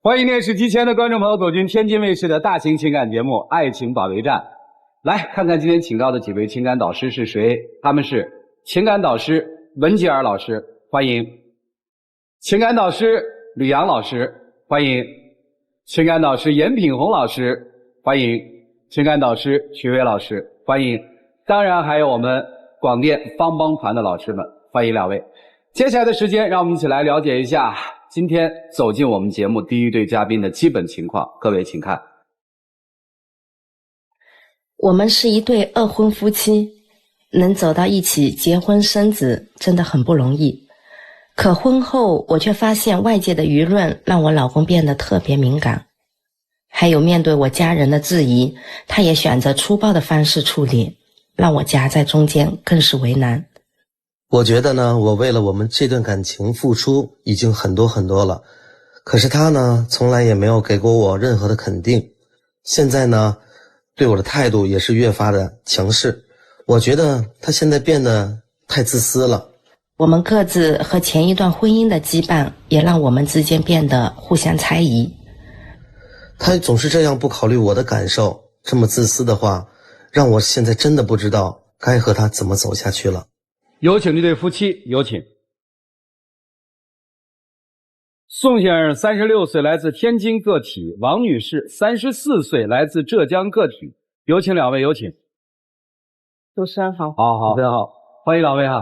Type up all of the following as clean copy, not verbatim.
欢迎电视机前的观众朋友走进天津卫视的大型情感节目《爱情保卫战》，来看看今天请到的几位情感导师是谁？他们是情感导师文吉尔老师，欢迎；情感导师吕阳老师，欢迎；情感导师严品红老师，欢迎；情感导师徐伟老师，欢迎。当然还有我们广电帮帮团的老师们，欢迎两位。接下来的时间，让我们一起来了解一下今天走进我们节目第一对嘉宾的基本情况，各位请看。我们是一对二婚夫妻，能走到一起结婚生子真的很不容易。可婚后我却发现外界的舆论让我老公变得特别敏感，还有面对我家人的质疑，他也选择粗暴的方式处理，让我夹在中间更是为难。我觉得呢，我为了我们这段感情付出已经很多了，可是他呢，从来也没有给过我任何的肯定。现在呢，对我的态度也是越发的强势。我觉得他现在变得太自私了。我们各自和前一段婚姻的羁绊，也让我们之间变得互相猜疑。他总是这样不考虑我的感受，这么自私的话，让我现在真的不知道该和他怎么走下去了。有请这对夫妻，有请。宋先生36岁，来自天津个体；王女士34岁，来自浙江个体。有请两位，有请。主持人好。好，非常好，欢迎两位哈。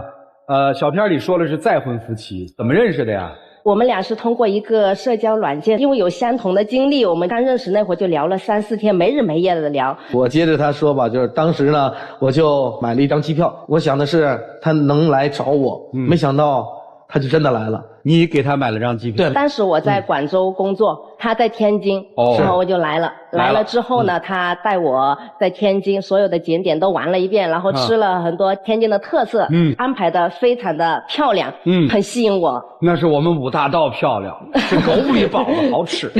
小片里说的是再婚夫妻，怎么认识的呀？我们俩是通过一个社交软件，因为有相同的经历，我们刚认识那会儿就聊了3、4天，没日没夜的聊。我接着他说吧，就是当时呢，我就买了一张机票，我想的是他能来找我，没想到他就真的来了。你给他买了张机票？对，当时我在广州工作，他在天津，然后我就来了。来了之后呢，他带我在天津所有的景点都玩了一遍，然后吃了很多天津的特色，安排的非常的漂亮，很吸引我。那是我们五大道漂亮，是狗里宝的好吃。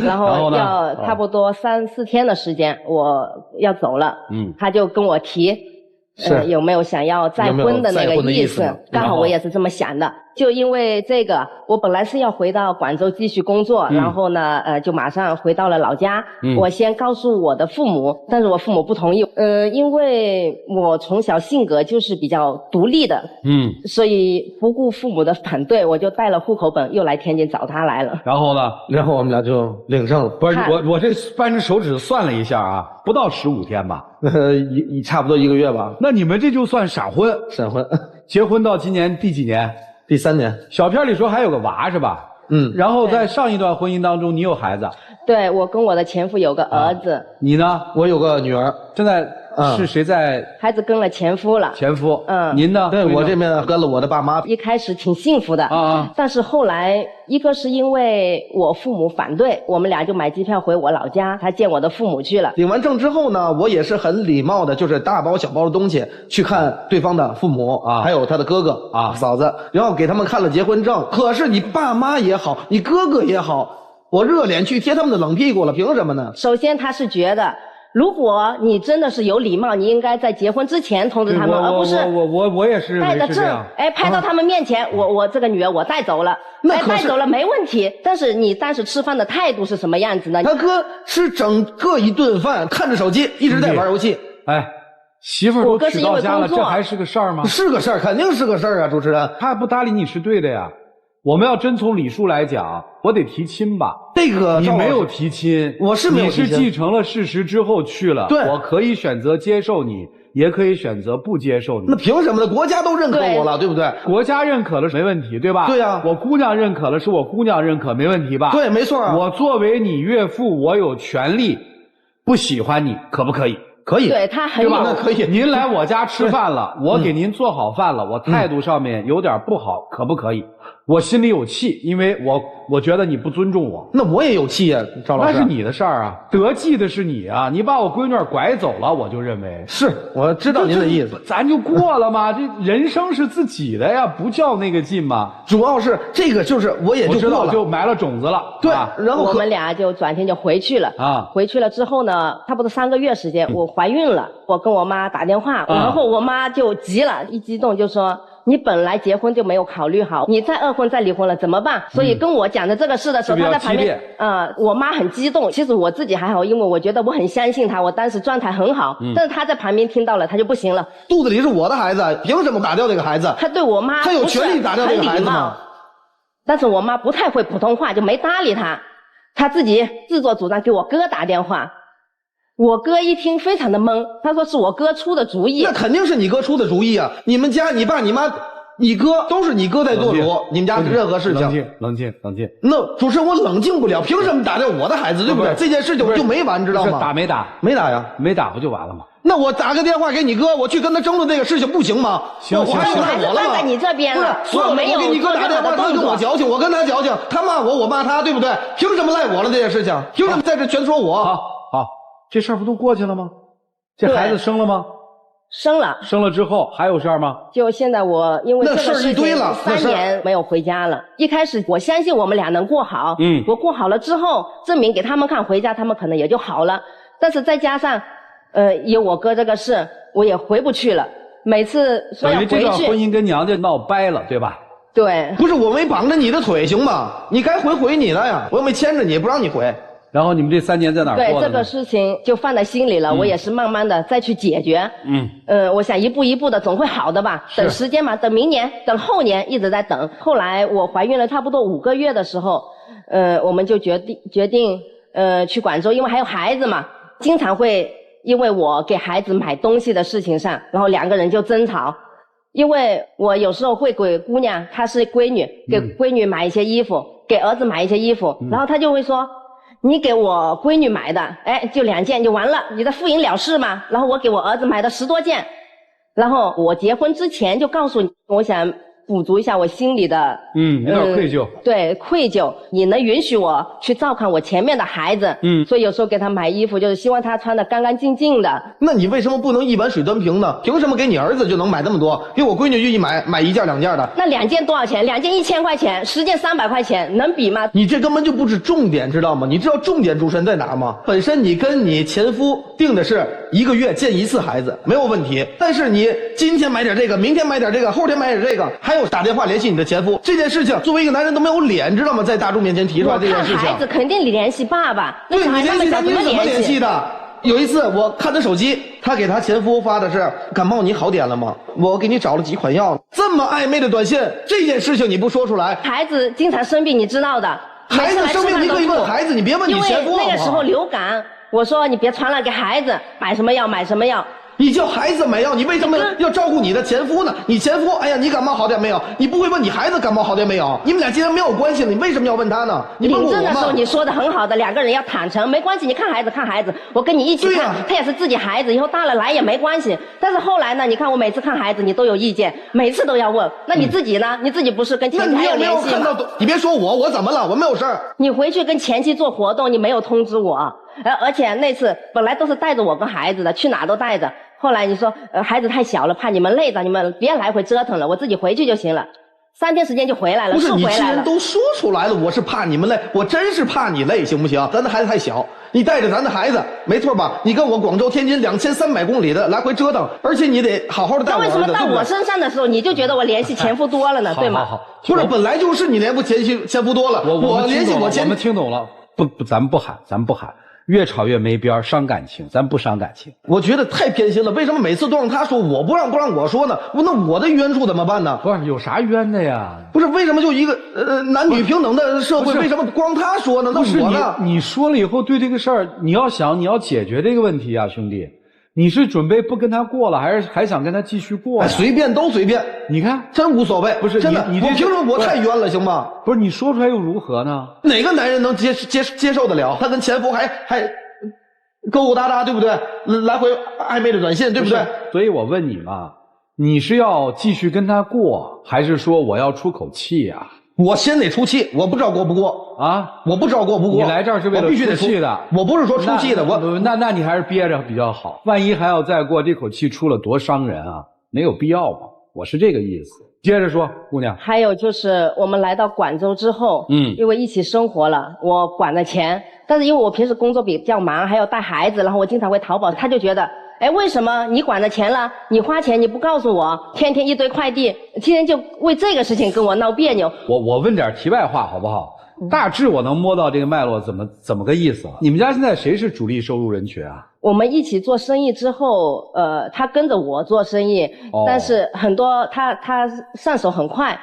然后要差不多3、4天的时间，我要走了，他就跟我提。有没有想要再婚的那个意思？刚好我也是这么想的。就因为这个，我本来是要回到广州继续工作，然后呢，就马上回到了老家。我先告诉我的父母，但是我父母不同意。因为我从小性格就是比较独立的，所以不顾父母的反对，我就带了户口本又来天津找他来了。然后呢？然后我们俩就领证了。不是我这扳着手指算了一下啊，不到15天吧？差不多1个月吧。那你们这就算闪婚？闪婚。结婚到今年第几年？第3年。小片里说还有个娃是吧？然后在上一段婚姻当中，你有孩子？对，我跟我的前夫有个儿子。你呢？我有个女儿。现在是谁在？孩子跟了前夫了。前夫。您呢？对，我这边跟了我的爸妈。一开始挺幸福的但是后来一个是因为我父母反对，我们俩就买机票回我老家，他见我的父母去了。领完证之后呢，我也是很礼貌的，就是大包小包的东西去看对方的父母还有他的哥哥嫂子，然后给他们看了结婚证。可是你爸妈也好，你哥哥也好，我热脸去贴他们的冷屁股了，凭什么呢？首先他是觉得，如果你真的是有礼貌，你应该在结婚之前通知他们，而不是我也是带着证，拍到他们面前，我这个女儿我带走了，带走了没问题。但是你当时吃饭的态度是什么样子呢？他哥吃整个一顿饭，看着手机，一直在玩游戏。媳妇儿都娶到家了，这还是个事儿吗？是个事儿，肯定是个事儿啊，主持人。他不搭理你是对的呀。我们要真从礼数来讲，我得提亲吧。这个你没有提亲，我是没有提亲，你是继承了事实之后去了。对，我可以选择接受你，也可以选择不接受你。那凭什么呢？国家都认可我了，对不对？国家认可了没问题，对吧？对呀。我姑娘认可了，是我姑娘认可，没问题吧？对，没错啊。我作为你岳父，我有权利不喜欢你，可不可以？可以。对，他很有，那可以。您来我家吃饭了，我给您做好饭了，我态度上面有点不好，可不可以？我心里有气，因为我觉得你不尊重我。那我也有气呀，赵老师。那是你的事儿啊，得计的是你啊！你把我闺女拐走了，我就认为是，我知道您的意思，咱就过了嘛。这人生是自己的呀，不较那个劲嘛。主要是这个，就是我也就过了，就埋了种子了。对，然后我们俩就转天就回去了啊。回去了之后呢，差不多3个月时间，我怀孕了，我跟我妈打电话，然后我妈就急了，一激动就说。你本来结婚就没有考虑好，你再2婚再离婚了怎么办？所以跟我讲的这个事的时候，他在旁边，我妈很激动。其实我自己还好，因为我觉得我很相信她，我当时状态很好。但是她在旁边听到了，她就不行了。肚子里是我的孩子，凭什么打掉这个孩子？她对我妈，她有权利打掉这个孩子吗？但是我妈不太会普通话，就没搭理她。她自己自作主张给我哥打电话。我哥一听非常的懵，他说是我哥出的主意。那肯定是你哥出的主意啊！你们家你爸你妈你哥都是你哥在做主，你们家任何事情冷静。那主持人我冷静不了，凭什么打掉我的孩子，对不对？这件事情就没完，知道吗？打没打？没打呀，没打不就完了吗？那我打个电话给你哥，我去跟他争论这个事情不行吗？行，我还是站在你这边了。不是，我给你哥打电话，他跟我矫情，我跟他矫情，他骂我，我骂他，对不对？凭什么赖我了这件事情？凭什么在这全说我？好，这事儿不都过去了吗？这孩子生了吗？生了。生了之后还有事儿吗？就现在我因为这个事情3年没有回家了。一开始我相信我们俩能过好，我过好了之后证明给他们看回家，他们可能也就好了。但是再加上有我哥这个事，我也回不去了。每次说要回去，等于这段婚姻跟娘家闹掰了，对吧？对。不是我没绑着你的腿，行吗？你该回你的呀，我又没牵着你，不让你回。然后你们这3年在哪儿过的呢？对，这个事情就放在心里了，我也是慢慢的再去解决。我想一步一步的总会好的吧。等时间嘛，等明年，等后年，一直在等。后来我怀孕了差不多5个月的时候，我们就决定去广州，因为还有孩子嘛，经常会因为我给孩子买东西的事情上，然后2个人就争吵。因为我有时候会给姑娘，她是闺女，给闺女买一些衣服，给儿子买一些衣服，然后她就会说。你给我闺女买的，就2件就完了，你的复银了事嘛。然后我给我儿子买的10多件，然后我结婚之前就告诉你，我想补足一下我心里的，有点愧疚。对，愧疚。你能允许我去照看我前面的孩子，所以有时候给他买衣服，就是希望他穿得干干净净的。那你为什么不能一碗水端平呢？凭什么给你儿子就能买那么多？给我闺女就一买1件2件的。那2件多少钱？2件1000块钱，10件300块钱，能比吗？你这根本就不是重点，知道吗？你知道重点主持人在哪吗？本身你跟你前夫定的是1个月见1次孩子，没有问题。但是你今天买点这个，明天买点这个，后天买点这个，还有打电话联系你的前夫，这件事情作为一个男人都没有脸，知道吗？在大众面前提出来这件事情。我看孩子肯定联系爸爸。对，你联系他，你怎么联系的？有一次我看他手机，他给他前夫发的是感冒你好点了吗？我给你找了几款药。这么暧昧的短信，这件事情你不说出来。孩子经常生病，你知道的。孩子生病你可以问孩子，你别问你前夫好不好？因为那个时候流感，我说你别传了，给孩子买什么药买什么药。你叫孩子买药，你为什么要照顾你的前夫呢？你前夫，哎呀，你感冒好点没有？你不会问你孩子感冒好点没有？你们俩既然没有关系了，你为什么要问他呢？你问我吗？领证的时候你说的很好的，2个人要坦诚，没关系，你看孩子看孩子，我跟你一起看，他也是自己孩子，以后大了来也没关系。但是后来呢，你看我每次看孩子，你都有意见，每次都要问，那你自己呢？你自己不是跟前妻还有联系吗？你别说我怎么了？我没有事儿。你回去跟前妻做活动，你没有通知我，而且那次本来都是带着我跟孩子的，去哪都带着。后来你说孩子太小了，怕你们累着，你们别来回折腾了，我自己回去就行了。3天时间就回来了。不是，你既然都说出来了，我是怕你们累，我真是怕你累，行不行？咱的孩子太小，你带着咱的孩子，没错吧？你跟我广州、天津2300公里的来回折腾，而且你得好好的带我儿子。那为什么到我身上的时候，你就觉得我联系前夫多了呢？对吗？好，不是，本来就是你联系前夫多了，我联系我前夫。我们听懂了，不，咱们不喊。越吵越没边，伤感情，咱不伤感情。我觉得太偏心了，为什么每次都让他说，我不让我说呢？那我的冤处怎么办呢？不是有啥冤的呀？不是，为什么就一个男女平等的社会，为什么光他说呢？那我呢？你说了以后，对这个事儿，你要解决这个问题啊，兄弟。你是准备不跟他过了，还想跟他继续过呀？随便都随便，你看真无所谓。不是真的，我凭什么我太冤了，行吗？不是你说出来又如何呢？哪个男人能接受得了？他跟前夫还勾勾搭搭，对不对？来回暧昧的短信，对不对？所以我问你嘛，你是要继续跟他过，还是说我要出口气啊？我先得出气，我不知道过不过啊，我不知道过不过。你来这儿是为了出气的，我不是说出气的，那你还是憋着比较好，万一还要再过，这口气出了多伤人啊，没有必要嘛，我是这个意思。接着说，姑娘。还有就是我们来到广州之后，因为一起生活了，我管了钱，但是因为我平时工作比较忙，还要带孩子，然后我经常会淘宝，他就觉得。哎，为什么你管了钱了，你花钱你不告诉我，天天一堆快递，天天就为这个事情跟我闹别扭。我问点题外话好不好？大致我能摸到这个脉络，怎么个意思？你们家现在谁是主力收入人群啊？我们一起做生意之后，他跟着我做生意，但是很多他上手很快。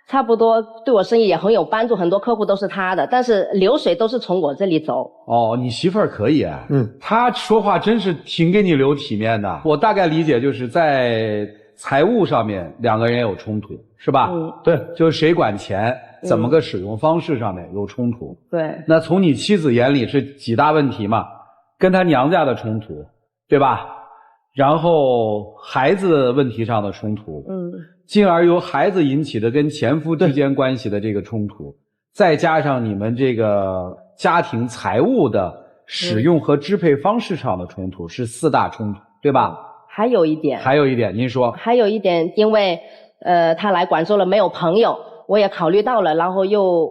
差不多对我生意也很有帮助，很多客户都是他的，但是流水都是从我这里走。哦，你媳妇儿可以啊，她说话真是挺给你留体面的。我大概理解就是在财务上面两个人有冲突，是吧？对，就是谁管钱，怎么个使用方式上面有冲突。对。那从你妻子眼里是几大问题嘛？跟她娘家的冲突，对吧？然后孩子问题上的冲突，进而由孩子引起的跟前夫之间关系的这个冲突，再加上你们这个家庭财务的使用和支配方式上的冲突，是4大冲突，对吧？还有一点，您说。还有一点，因为他来广州了没有朋友，我也考虑到了，然后又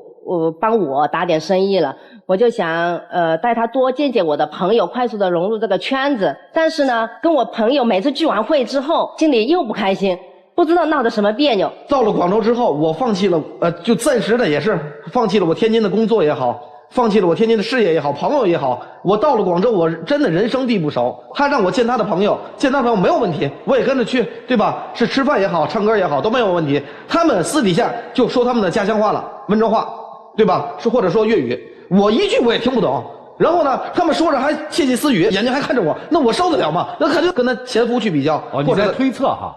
帮我打点生意了。我就想带他多见见我的朋友，快速的融入这个圈子。但是呢，跟我朋友每次聚完会之后，心里又不开心，不知道闹得什么别扭。到了广州之后，我放弃了就暂时的也是放弃了我天津的工作也好，放弃了我天津的事业也好，朋友也好。我到了广州，我真的人生地不熟。他让我见他的朋友，见他的朋友没有问题，我也跟着去，对吧？是吃饭也好，唱歌也好，都没有问题。他们私底下就说他们的家乡话了，温州话，对吧？是或者说粤语。我一句我也听不懂，然后呢，他们说着还窃窃私语，眼睛还看着我，那我受得了吗？那肯定跟他前夫去比较。你在推测哈？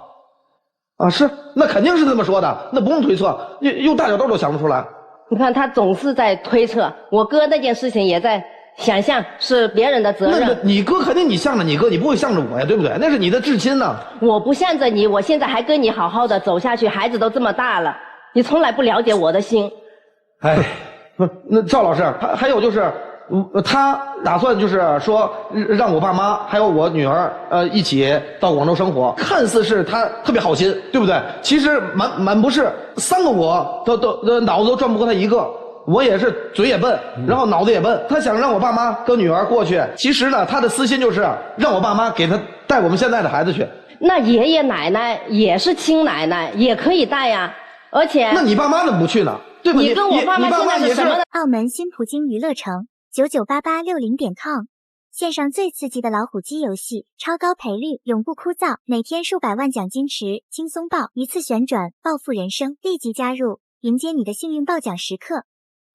啊，是，那肯定是这么说的，那不用推测，用大脚豆都想不出来。你看他总是在推测，我哥那件事情也在想象是别人的责任。那你哥肯定你向着你哥，你不会向着我呀，对不对？那是你的至亲呢。我不向着你，我现在还跟你好好的走下去，孩子都这么大了，你从来不了解我的心。哎。那赵老师，还有就是，他打算就是说让我爸妈还有我女儿一起到广州生活，看似是他特别好心，对不对？其实满不是，3个我都脑子都转不过他一个，我也是嘴也笨，然后脑子也笨。他想让我爸妈跟女儿过去，其实呢，他的私心就是让我爸妈给他带我们现在的孩子去。那爷爷奶奶也是亲奶奶，也可以带呀，而且那你爸妈怎么不去呢？对吧？你跟我爸妈现在是什么呢？澳门新葡京娱乐城998860.com，线上最刺激的老虎机游戏，超高赔率，永不枯燥，每天数百万奖金池，轻松爆，一次旋转，暴富人生，立即加入，迎接你的幸运爆奖时刻。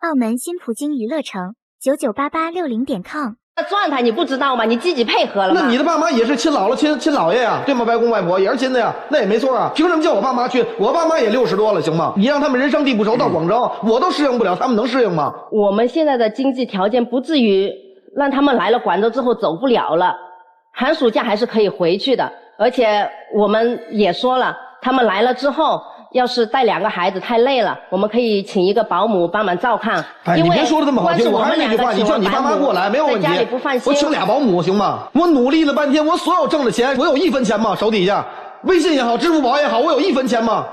澳门新葡京娱乐城998860.com。状态你不知道吗？你积极配合了吗？那你的爸妈也是亲姥姥亲姥爷呀，对吗？外公外婆也是亲的呀，那也没错啊。凭什么叫我爸妈去？我爸妈也60多了，行吗？你让他们人生地不熟到广州，我都适应不了，他们能适应吗？我们现在的经济条件不至于让他们来了广州之后走不了了，寒暑假还是可以回去的。而且我们也说了，他们来了之后，要是带2个孩子太累了，我们可以请一个保姆帮忙照看。哎，你别说的这么好听，我还是那句话，你叫你爸妈过来没有问题。在家里不放心，我请2保姆行吗？我努力了半天，我所有挣的钱，我有1分钱吗？手底下，微信也好，支付宝也好，我有1分钱吗？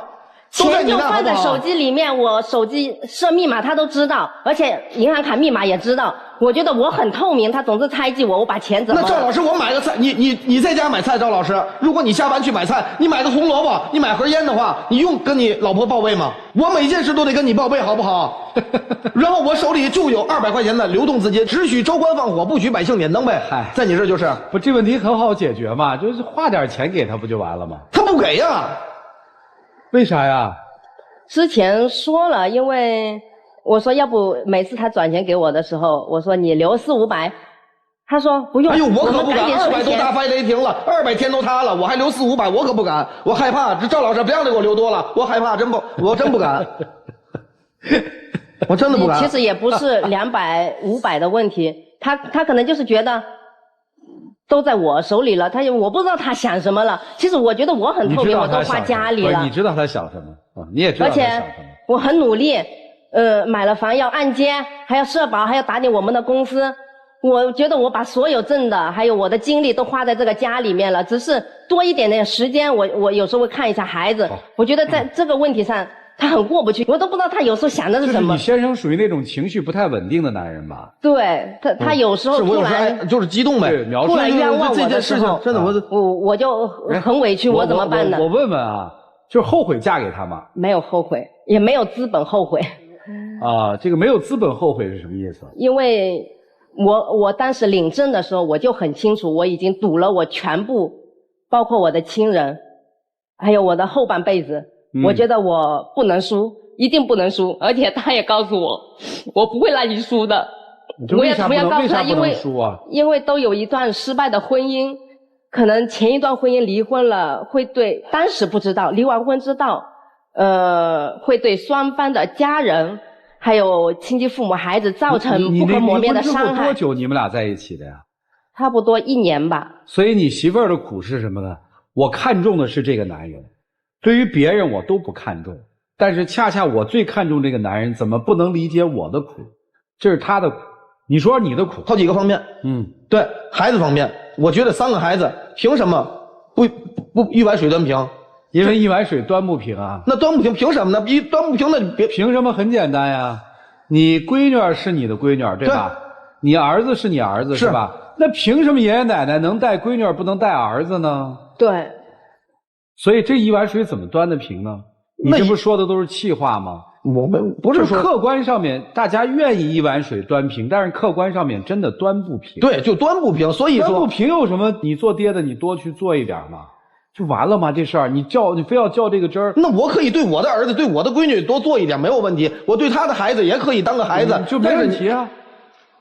钱就放在手机里面，我手机设密码他都知道，而且银行卡密码也知道。我觉得我很透明，他总是猜忌我把钱怎么？那赵老师，我买个菜，你在家买菜，赵老师，如果你下班去买菜，你买个红萝卜，你买盒烟的话，你用跟你老婆报备吗？我每件事都得跟你报备，好不好？然后我手里就有200块钱的流动资金，只许州官放火，不许百姓点灯呗。嗨，在你这就是不，这问题很好解决嘛，就是花点钱给他不就完了吗？他不给呀。为啥呀？之前说了，因为我说要不每次他转钱给我的时候，我说你留400、500，他说不用。哎呦，我可不敢，200都大发雷霆了，200天都塌了，我还留400、500，我可不敢，我害怕。这赵老师别让他给我留多了，我害怕，我真不敢，我真的不敢。其实也不是200、500的问题，他可能就是觉得。都在我手里了，我不知道他想什么了。其实我觉得我很透明，我都花家里了。你知道他想什么啊？你也知道他想什么。而且我很努力，买了房要按揭，还要社保，还要打理我们的公司。我觉得我把所有挣的还有我的精力都花在这个家里面了，只是多一点点时间，我有时候会看一下孩子。我觉得在这个问题上他很过不去，我都不知道他有时候想的是什么。你先生属于那种情绪不太稳定的男人吧？对，他有时候突然就是激动呗，突然冤枉我的时候，真的我就很委屈，我怎么办呢？我问问啊，就是后悔嫁给他吗？没有后悔，也没有资本后悔。啊，这个没有资本后悔是什么意思？因为我当时领证的时候我就很清楚，我已经赌了我全部，包括我的亲人，还有我的后半辈子。我觉得我不能输，一定不能输，而且他也告诉我，我不会让你输的。我也同样告诉他，因为都有一段失败的婚姻，可能前一段婚姻离婚了，会对当时不知道，离完婚知道，会对双方的家人还有亲戚父母孩子造成不可磨灭的伤害。你离婚之后多久你们俩在一起的呀？差不多1年吧。所以你媳妇儿的苦是什么呢？我看重的是这个男人。对于别人我都不看重，但是恰恰我最看重这个男人，怎么不能理解我的苦？这是他的苦。你说你的苦，好几个方面。对，孩子方面，我觉得3个孩子凭什么不一碗水端平？因为一碗水端不平啊。那端不平，凭什么呢？端不平的别凭什么？很简单呀，你闺女是你的闺女，对吧？你儿子是你儿子，是吧？那凭什么爷爷奶奶能带闺女不能带儿子呢？对。所以这一碗水怎么端得平呢？你这不说的都是气话吗？我们不是说客观上面大家愿意一碗水端平，但是客观上面真的端不平。对，就端不平。所以说端不平有什么？你做爹的你多去做一点嘛，就完了吗？这事儿你非要较这个真儿？那我可以对我的儿子、对我的闺女多做一点，没有问题。我对他的孩子也可以当个孩子，就没问题啊。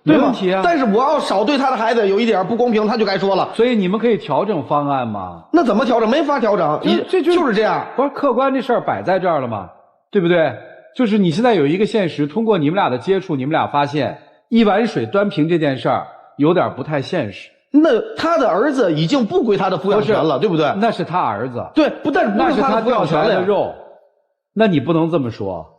没问题啊，但是我要少对他的孩子有一点不公平，他就该说了。所以你们可以调整方案吗？那怎么调整？没法调整，就是这样。不是客观这事儿摆在这儿了吗？对不对？就是你现在有一个现实，通过你们俩的接触，你们俩发现一碗水端平这件事儿有点不太现实。那他的儿子已经不归他的抚养权了，对不对？那是他儿子。对，但是那是他掉下来的肉，那你不能这么说。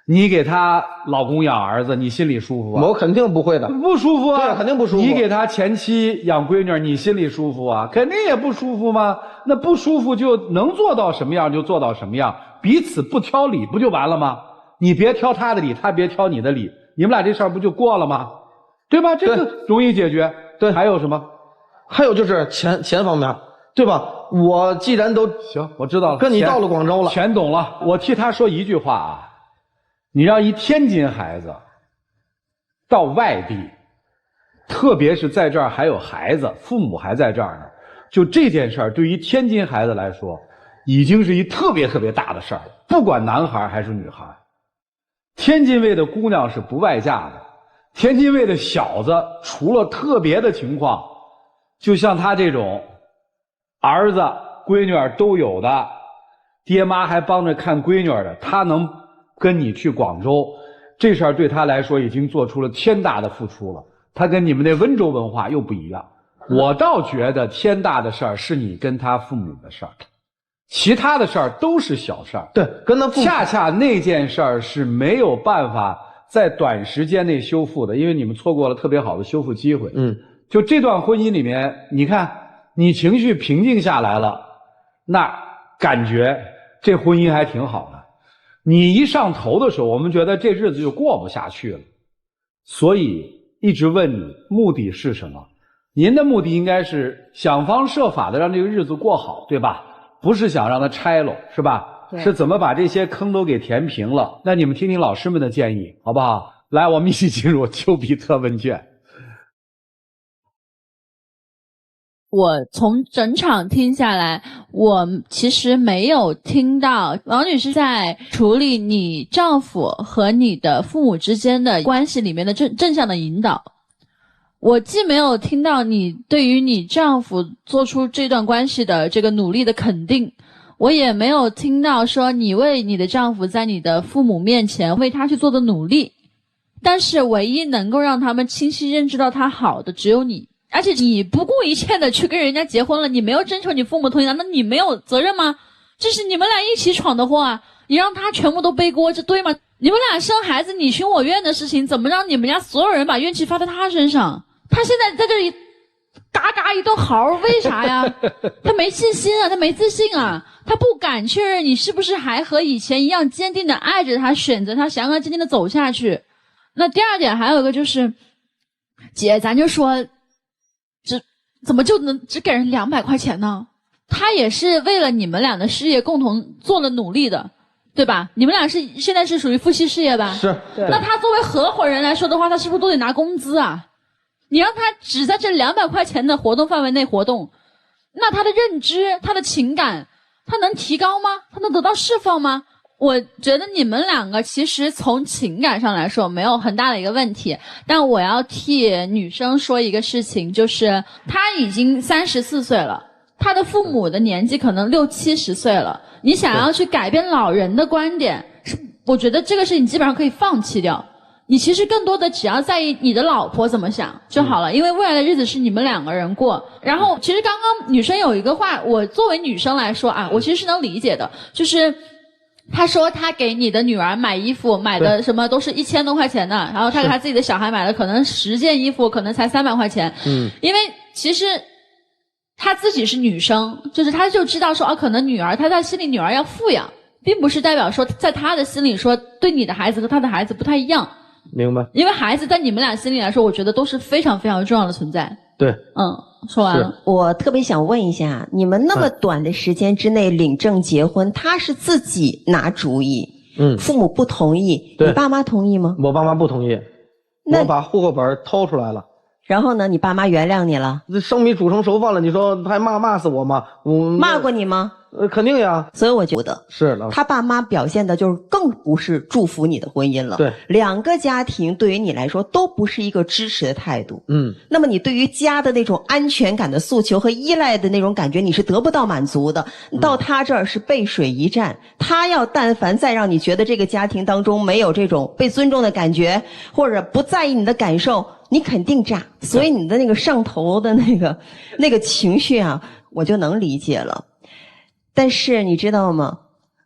你给她老公养儿子，你心里舒服啊？我肯定不会的，不舒服啊，对，肯定不舒服。你给她前妻养闺女，你心里舒服啊？肯定也不舒服吗？那不舒服就能做到什么样就做到什么样，彼此不挑理不就完了吗？你别挑他的理，他别挑你的理，你们俩这事儿不就过了吗？对吧？这个容易解决。对，还有什么？还有就是钱方面，对吧？我既然都行，我知道了，跟你到了广州了，全懂了。我替他说一句话啊。你让一天津孩子到外地，特别是在这儿还有孩子，父母还在这儿呢，就这件事儿对于天津孩子来说已经是一特别特别大的事儿，不管男孩还是女孩。天津卫的姑娘是不外嫁的，天津卫的小子除了特别的情况，就像他这种儿子闺女都有的，爹妈还帮着看闺女的，他能跟你去广州，这事儿对他来说已经做出了天大的付出了。他跟你们那温州文化又不一样，我倒觉得天大的事儿是你跟他父母的事儿，其他的事儿都是小事儿。对，跟他父母恰恰那件事儿是没有办法在短时间内修复的，因为你们错过了特别好的修复机会。就这段婚姻里面，你看你情绪平静下来了，那感觉这婚姻还挺好的。你一上头的时候，我们觉得这日子就过不下去了，所以一直问你目的是什么？您的目的应该是想方设法的让这个日子过好，对吧？不是想让它拆了，是吧？是怎么把这些坑都给填平了？那你们听听老师们的建议，好不好？来，我们一起进入丘比特问卷。我从整场听下来，我其实没有听到王女士在处理你丈夫和你的父母之间的关系里面的正向的引导。我既没有听到你对于你丈夫做出这段关系的这个努力的肯定，我也没有听到说你为你的丈夫在你的父母面前为他去做的努力。但是唯一能够让他们清晰认知到他好的只有你。而且你不顾一切的去跟人家结婚了，你没有征求你父母同意，难道你没有责任吗？这是你们俩一起闯的祸啊！你让他全部都背锅，这对吗？你们俩生孩子你情我愿的事情，怎么让你们家所有人把怨气发在他身上？他现在在这里嘎嘎一顿嚎，为啥呀？他没信心啊，他没自信啊，他不敢确认你是不是还和以前一样坚定的爱着他，选择他，想让他坚定的走下去。那第二点还有一个就是，姐，咱就说，怎么就能只给人200块钱呢？他也是为了你们俩的事业共同做了努力的，对吧？你们俩现在是属于夫妻事业吧？是。那他作为合伙人来说的话，他是不是都得拿工资啊？你让他只在这200块钱的活动范围内活动，那他的认知、他的情感，他能提高吗？他能得到释放吗？我觉得你们两个其实从情感上来说没有很大的一个问题，但我要替女生说一个事情，就是她已经34岁了，她的父母的年纪可能60、70岁了，你想要去改变老人的观点，我觉得这个事情基本上可以放弃掉。你其实更多的只要在意你的老婆怎么想就好了，因为未来的日子是你们2个人过。然后其实刚刚女生有一个话，我作为女生来说啊，我其实是能理解的，就是她说她给你的女儿买衣服买的什么都是1000多块钱的，然后她给她自己的小孩买的可能10件衣服可能才300块钱。因为其实她自己是女生，就是她就知道说可能女儿她在心里女儿要富养，并不是代表说在她的心里说对你的孩子和她的孩子不太一样。明白。因为孩子在你们俩心里来说，我觉得都是非常非常重要的存在。对。说完了。我特别想问一下，你们那么短的时间之内领证结婚，他是自己拿主意，父母不同意，你爸妈同意吗？我爸妈不同意，我把户口本偷出来了。然后呢，你爸妈原谅你了？这生米煮成熟饭了，你说还骂死我吗？骂过你吗？肯定呀。所以我觉得是他爸妈表现的就是更不是祝福你的婚姻了。对，2个家庭对于你来说都不是一个支持的态度。那么你对于家的那种安全感的诉求和依赖的那种感觉，你是得不到满足的。到他这儿是背水一战，他要但凡再让你觉得这个家庭当中没有这种被尊重的感觉，或者不在意你的感受，你肯定炸。所以你的那个上头的那个情绪啊，我就能理解了。但是你知道吗？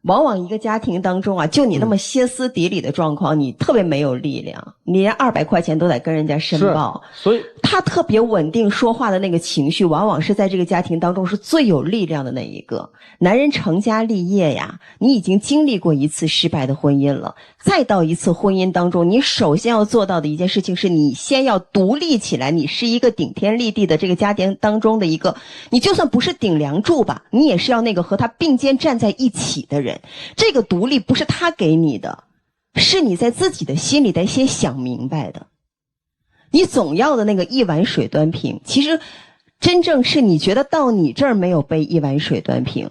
往往一个家庭当中啊，就你那么歇斯底里的状况，你特别没有力量，你连200块钱都得跟人家申报。所以他特别稳定说话的那个情绪，往往是在这个家庭当中是最有力量的那一个。男人成家立业呀，你已经经历过一次失败的婚姻了，再到一次婚姻当中，你首先要做到的一件事情是你先要独立起来，你是一个顶天立地的这个家庭当中的一个，你就算不是顶梁柱吧，你也是要那个和他并肩站在一起的人。这个独立不是他给你的，是你在自己的心里得先想明白的。你总要的那个一碗水端平，其实真正是你觉得到你这儿没有被一碗水端平。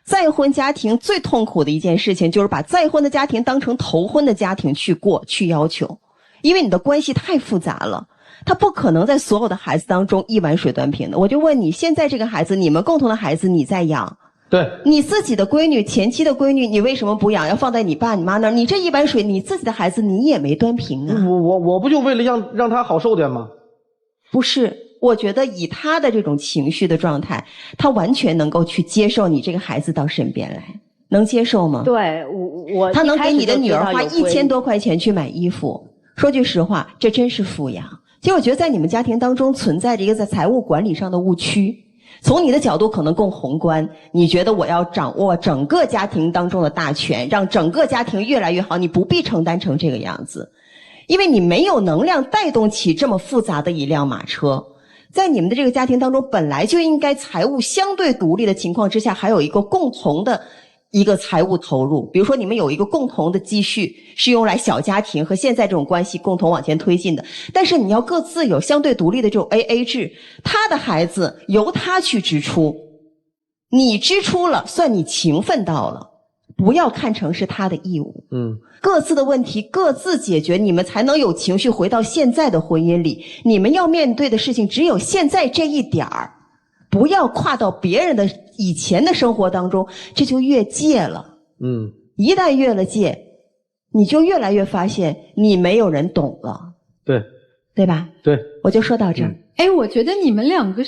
再婚家庭最痛苦的一件事情就是把再婚的家庭当成头婚的家庭去过去要求，因为你的关系太复杂了，他不可能在所有的孩子当中一碗水端平的。我就问你，现在这个孩子，你们共同的孩子你在养，对，你自己的闺女，前妻的闺女，你为什么不养？要放在你爸你妈那儿？你这一碗水，你自己的孩子你也没端平啊！我不就为了让他好受点吗？不是，我觉得以他的这种情绪的状态，他完全能够去接受你这个孩子到身边来，能接受吗？对，我他能给你的女儿花1000多块钱去买衣服。说句实话，这真是富养。其实我觉得在你们家庭当中存在着一个在财务管理上的误区。从你的角度可能更宏观，你觉得我要掌握整个家庭当中的大权，让整个家庭越来越好，你不必承担成这个样子，因为你没有能量带动起这么复杂的一辆马车。在你们的这个家庭当中，本来就应该财务相对独立的情况之下，还有一个共同的一个财务投入，比如说你们有一个共同的积蓄是用来小家庭和现在这种关系共同往前推进的，但是你要各自有相对独立的这种 AA 制，他的孩子由他去支出，你支出了算你情分到了，不要看成是他的义务。各自的问题各自解决，你们才能有情绪回到现在的婚姻里。你们要面对的事情只有现在这一点儿，不要跨到别人的以前的生活当中，这就越界了。一旦越了界，你就越来越发现你没有人懂了。对吧？对，我就说到这儿。我觉得你们2个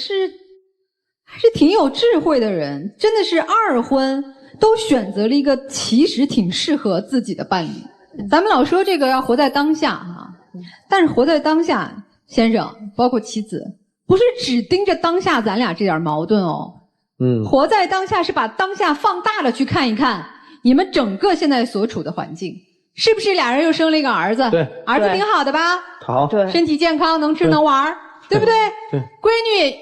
还是挺有智慧的人，真的是2婚都选择了一个其实挺适合自己的伴侣。咱们老说这个要活在当下哈，但是活在当下，先生包括妻子，不是只盯着当下咱俩这点矛盾哦。活在当下是把当下放大了去看一看你们整个现在所处的环境，是不是俩人又生了一个儿子？对，儿子挺好的吧？好，对，身体健康，能吃能玩，对不对？对，闺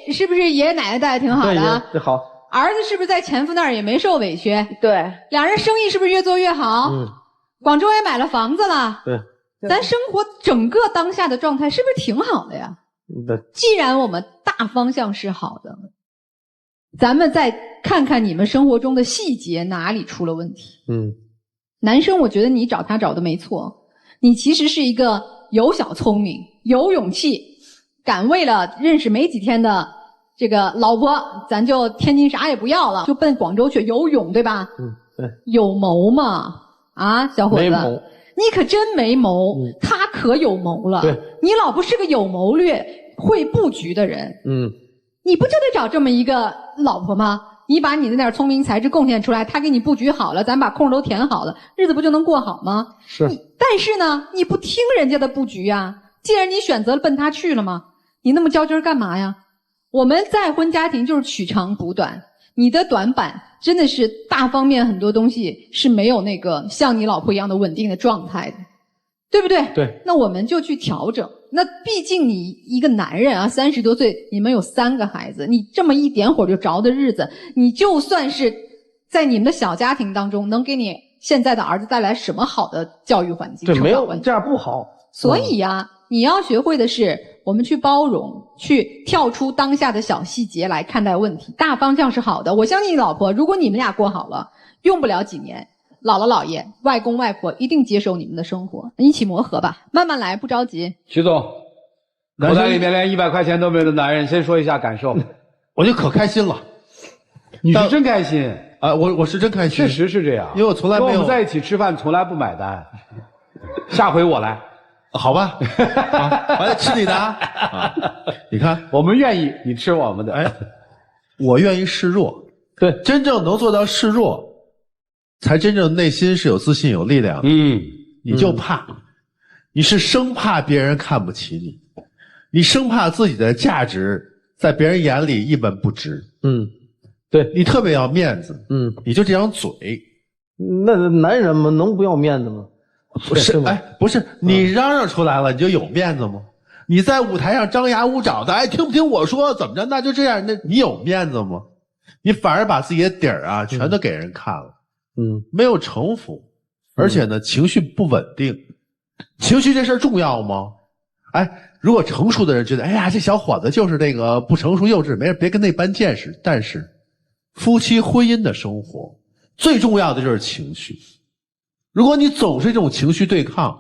女是不是爷爷奶奶带的挺好的？对，好。儿子是不是在前夫那儿也没受委屈？对，俩人生意是不是越做越好？广州也买了房子了。对，咱生活整个当下的状态是不是挺好的呀？既然我们大方向是好的，咱们再看看你们生活中的细节哪里出了问题。男生我觉得你找他找的没错，你其实是一个有小聪明、有勇气，敢为了认识没几天的这个老婆，咱就天津啥也不要了，就奔广州去游泳，对吧？对，有谋嘛？啊，小伙子，没谋，你可真没谋，他可有谋了。对，你老婆是个有谋略、会布局的人。你不就得找这么一个老婆吗？你把你那点聪明才智贡献出来，他给你布局好了，咱把空都填好了，日子不就能过好吗？是。但是呢，你不听人家的布局呀。既然你选择了奔他去了嘛，你那么较真儿干嘛呀？我们再婚家庭就是取长补短，你的短板真的是大方面很多东西是没有那个像你老婆一样的稳定的状态的，对不对？对。那我们就去调整。那毕竟你一个男人啊，30多岁，你们有3个孩子，你这么一点火就着的日子，你就算是在你们的小家庭当中，能给你现在的儿子带来什么好的教育环境？对，没有这样不好。所以呀，你要学会的是，我们去包容，去跳出当下的小细节来看待问题。大方向是好的，我相信你老婆，如果你们俩过好了，用不了几年，姥姥姥爷、外公外婆一定接受你们的生活，一起磨合吧，慢慢来，不着急。徐总，口袋里面连100块钱都没有的男人，先说一下感受。我就可开心了。你是真开心啊？我是真开心，确实是这样，因为我从来没有跟我们在一起吃饭，从来不买单。下回我来，好吧？我来吃你的啊！你看，我们愿意，你吃我们的。哎，我愿意示弱。对，真正能做到示弱，才真正内心是有自信、有力量的。你就怕，你是生怕别人看不起你，你生怕自己的价值在别人眼里一文不值。对，你特别要面子。你就这张嘴，那男人们能不要面子吗？不是，哎，不是，你嚷嚷出来了，你就有面子吗？你在舞台上张牙舞爪的，哎，听不听我说？怎么着？那就这样，那你有面子吗？你反而把自己的底儿啊，全都给人看了。没有城府，而且呢，情绪不稳定。情绪这事儿重要吗？哎，如果成熟的人觉得，哎呀，这小伙子就是那个不成熟幼稚，没事，别跟那般见识。但是，夫妻婚姻的生活最重要的就是情绪。如果你总是这种情绪对抗，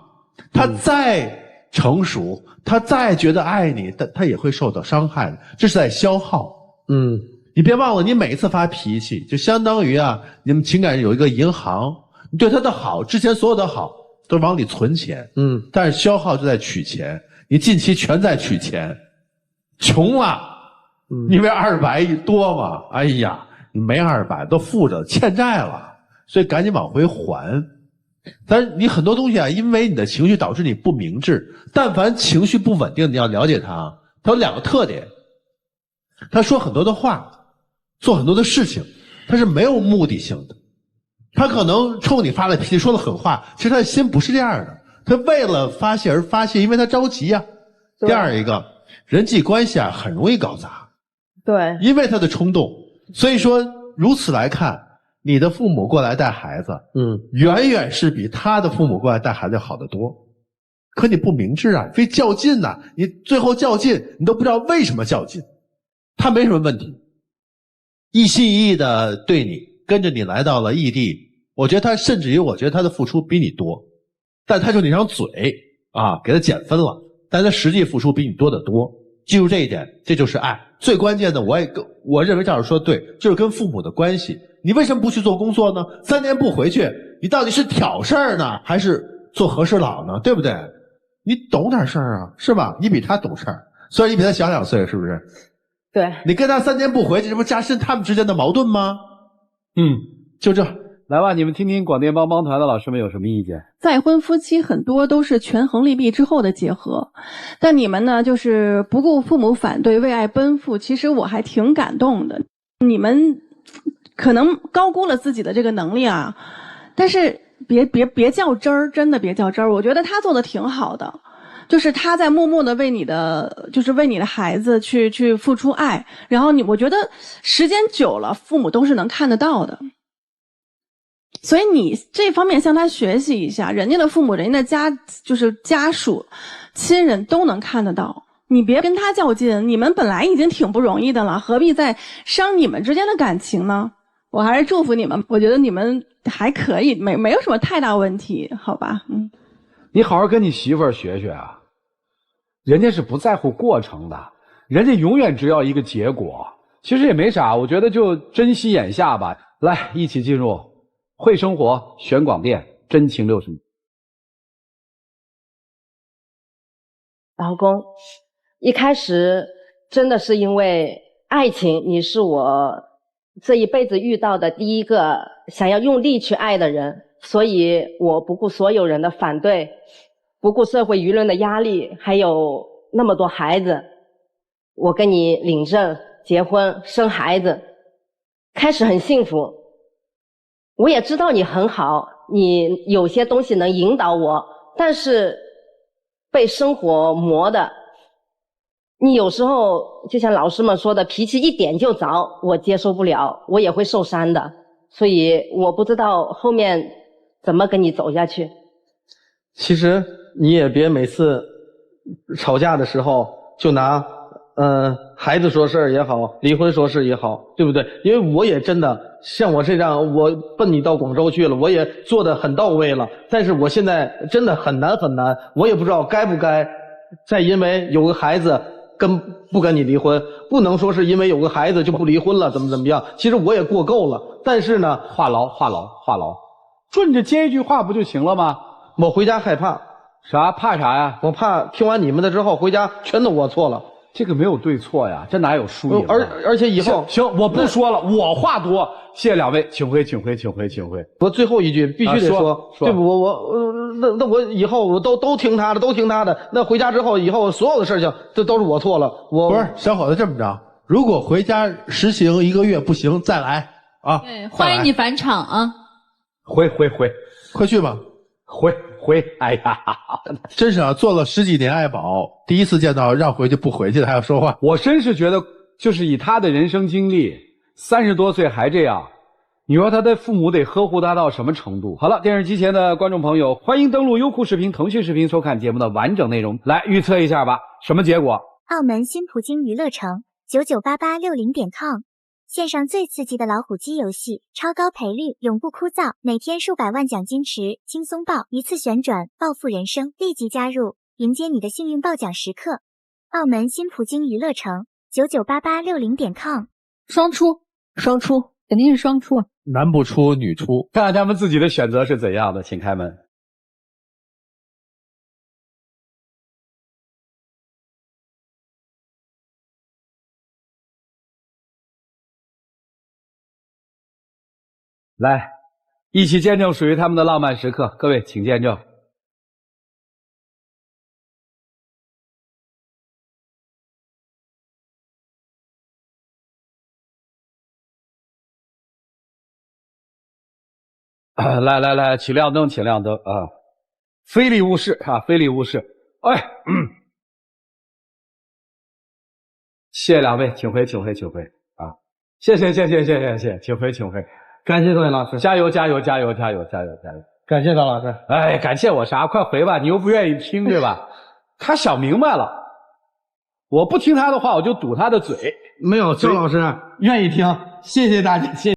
他再成熟，他再觉得爱你，他也会受到伤害的，这是在消耗。你别忘了，你每一次发脾气，就相当于啊，你们情感有一个银行，你对他的好，之前所有的好都往里存钱，但是消耗就在取钱，你近期全在取钱，穷了，因为200亿多嘛，哎呀，你没200，都负着，欠债了，所以赶紧往回还。但是你很多东西啊，因为你的情绪导致你不明智，但凡情绪不稳定，你要了解他，他有2个特点，他说很多的话，做很多的事情，他是没有目的性的。他可能冲你发了脾气，说了狠话，其实他的心不是这样的，他为了发泄而发泄，因为他着急啊。第二一个，人际关系啊很容易搞砸，对，因为他的冲动。所以说，如此来看，你的父母过来带孩子，远远是比他的父母过来带孩子好得多。可你不明智啊，非较劲呐，你最后较劲，你都不知道为什么较劲。他没什么问题，一心一意的对你，跟着你来到了异地，我觉得他甚至于我觉得他的付出比你多，但他就那张嘴啊，给他减分了，但他实际付出比你多得多。记住这一点，这就是爱。最关键的，我认为赵老师说的对，就是跟父母的关系。你为什么不去做工作呢？3年不回去，你到底是挑事儿呢，还是做和事佬呢？对不对？你懂点事儿啊，是吧？你比他懂事儿，虽然你比他小2岁，是不是？对，你跟他3年不回去，这不加深他们之间的矛盾吗？就这。来吧，你们听听广电帮帮团的老师们有什么意见？再婚夫妻很多都是权衡利弊之后的结合，但你们呢，就是不顾父母反对，为爱奔赴。其实我还挺感动的。你们可能高估了自己的这个能力啊，但是别较真儿，真的别较真儿。我觉得他做的挺好的。就是他在默默的为你的孩子去付出爱，然后我觉得时间久了，父母都是能看得到的。所以你这方面向他学习一下，人家的父母、人家的家属、亲人都能看得到。你别跟他较劲，你们本来已经挺不容易的了，何必再伤你们之间的感情呢？我还是祝福你们，我觉得你们还可以，没有什么太大问题，好吧？你好好跟你媳妇儿学学啊。人家是不在乎过程的，人家永远只要一个结果。其实也没啥，我觉得就珍惜眼下吧。来，一起进入会生活选广电真情60。老公，一开始真的是因为爱情，你是我这一辈子遇到的第一个想要用力去爱的人，所以我不顾所有人的反对，不顾社会舆论的压力，还有那么多孩子，我跟你领证、结婚、生孩子，开始很幸福。我也知道你很好，你有些东西能引导我，但是被生活磨的，你有时候就像老师们说的，脾气一点就着，我接受不了，我也会受伤的。所以我不知道后面怎么跟你走下去。其实你也别每次吵架的时候就拿孩子说事儿也好，离婚说事也好，对不对？因为我也真的像我这样，我奔你到广州去了，我也做得很到位了，但是我现在真的很难，我也不知道该不该再因为有个孩子不跟你离婚，不能说是因为有个孩子就不离婚了，怎么样？其实我也过够了，但是呢，话痨，顺着接一句话不就行了吗？我回家害怕。啥？怕啥呀？我怕听完你们的之后回家全都我错了。这个没有对错呀，这哪有输赢？而且以后行，我不说了，我话多，谢谢两位，请回。我最后一句必须得说，对不？那我以后我都听他的，那回家之后以后所有的事情这都是我错了。不是小伙子这么着，如果回家实行1个月不行，再来啊！对，欢迎你返场啊！回，快去吧，回。哎呀，真是啊，做了10几年爱宝，第一次见到让回去不回去的还要说话。我真是觉得，就是以他的人生经历，30多岁还这样，你说他的父母得呵护他到什么程度？好了，电视机前的观众朋友，欢迎登录优酷视频、腾讯视频收看节目的完整内容。来预测一下吧，什么结果？澳门新葡京娱乐城998860.com线上最刺激的老虎机游戏，超高赔率，永不枯燥，每天数百万奖金池，轻松爆，一次旋转，暴富人生，立即加入，迎接你的幸运爆奖时刻。澳门新葡京娱乐城998860.com双出，肯定是双出，男不出女出，看看他们自己的选择是怎样的，请开门。来，一起见证属于他们的浪漫时刻。各位，请见证。来，请亮灯啊！非礼勿视啊！非礼勿视。哎，谢谢两位，请回啊！谢谢，请回。感谢各位老师，加油！感谢高老师。哎，感谢我啥？快回吧，你又不愿意听，对吧？他想明白了，我不听他的话，我就堵他的嘴。没有，周老师愿意听，谢谢大家，谢谢。